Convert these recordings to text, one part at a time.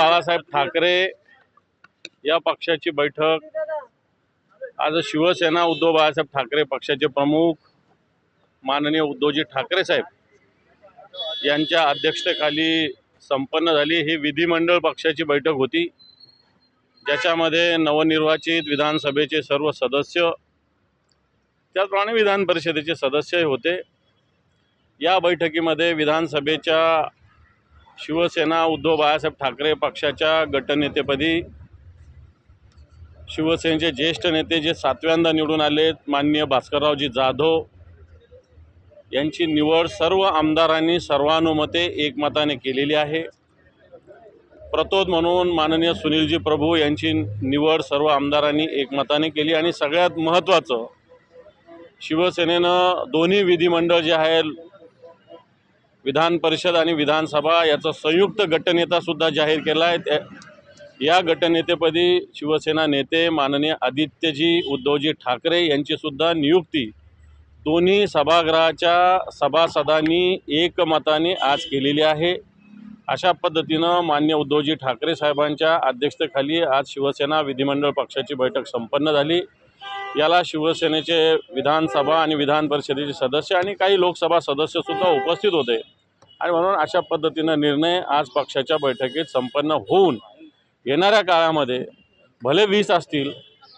बाळासाहेब ठाकरे या पक्षाची बैठक आज शिवसेना उद्धव बाळासाहेब ठाकरे पक्षाचे प्रमुख माननीय उद्धवजी ठाकरे साहेब यांच्या अध्यक्षतेखाली संपन्न झाली। ही विधिमंडळ पक्षाची बैठक होती, ज्याच्यामध्ये नवनिर्वाचित विधानसभेचे सर्व सदस्य, त्याचप्रमाणे विधान परिषदेचे सदस्य होते। या बैठकीमध्ये विधानसभेच्या शिवसेना उद्धव बाळासाहेब ठाकरे पक्षाच्या गटनेतेपदी शिवसेनेचे ज्येष्ठ नेते जे 7व्यांदा निवडून आलेत माननीय भास्कररावजी जाधव यांची निवड सर्व आमदारांनी सर्वानुमते एकमताने केलेली आहे। प्रतोद म्हणून माननीय सुनीलजी प्रभू यांची निवड सर्व आमदारांनी एकमताने केली। आणि सगळ्यात महत्त्वाचं, शिवसेनेनं दोन्ही विधिमंडळ जे आहे विधान परिषद आणि विधानसभा याचा संयुक्त गटनेतासुद्धा जाहीर केला आहे। या गटनेतेपदी शिवसेना नेते माननीय आदित्यजी उद्धवजी ठाकरे यांचीसुद्धा नियुक्ती दोन्ही सभागृहाच्या सभासदांनी एकमताने आज केलेली आहे। अशा पद्धतीनं माननीय उद्धवजी ठाकरे साहेबांच्या अध्यक्षतेखाली आज शिवसेना विधिमंडळ पक्षाची बैठक संपन्न झाली। याला शिवसेनेचे विधानसभा आणि विधान परिषदेचे सदस्य आणि काही लोकसभा सदस्यसुद्धा उपस्थित होते आणि म्हणून अशा पद्धतीनं निर्णय आज पक्षाच्या बैठकीत संपन्न होऊन येणाऱ्या काळामध्ये भले 20 असतील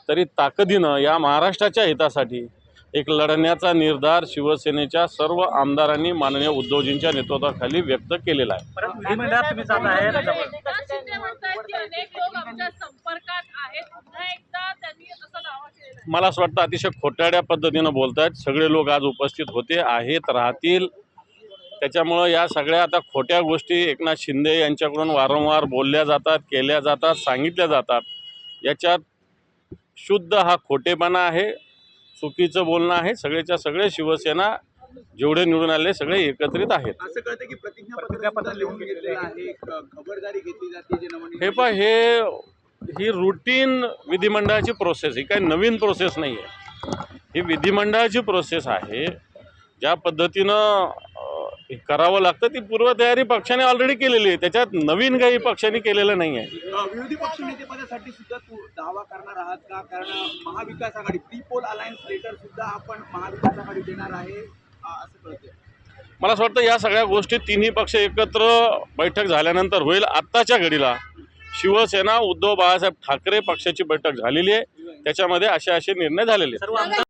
तरी ताकदीनं या महाराष्ट्राच्या हितासाठी एक लढण्याचा निर्धार शिवसेनेच्या सर्व आमदारांनी माननीय उद्धवजींच्या नेतृत्वाखाली व्यक्त केलेला आहे। मला असं वाटतं अतिशय खोटारड्या पद्धतीनं बोलतात। सगळे लोक आज उपस्थित होते, आहेत, राहतील। त्याच्यामुळं या सगळ्या आता खोट्या गोष्टी एकनाथ शिंदे यांच्याकडून वारंवार बोलल्या जातात, केल्या जातात, सांगितल्या जातात। याच्यात शुद्ध हा खोटेपणा आहे, चुकीचं बोलणं आहे। सगळेच्या सगळे शिवसेना जेवढे निवडून आले सगळे एकत्रित आहेत। असं कळतं की प्रतिज्ञापत्र लिहून घेतलेलं आहे, खबरदारी घेतली जाते जे नवनिर्वाचित ही रूटीन विधिमंडळाची प्रोसेस, ही काही नवीन प्रोसेस नाही आहे। ही विधिमंडळाची प्रोसेस आहे। ज्या पद्धतीनं करावं लागतं ती पूर्वतयारी पक्षाने ऑलरेडी केलेली आहे, त्याच्यात नवीन काही पक्षाने केलेलं नाही आहे। विरोधी पक्षनेतेपदासाठी सुद्धा दावा करणार आहात का? कारण महाविकास आघाडी प्री पोल अलायन्स लेटर सुद्धा आपण महाविकास आघाडी देणार आहे असं कळतंय। मला असं वाटतं या सगळ्या गोष्टी तिन्ही पक्ष एकत्र बैठक झाल्यानंतर होईल। आत्ताच्या घडीला शिवसेना उद्धव बाळासाहेब ठाकरे पक्षाची बैठक झालेली आहे, त्याच्यामध्ये असे निर्णय झालेले आहेत।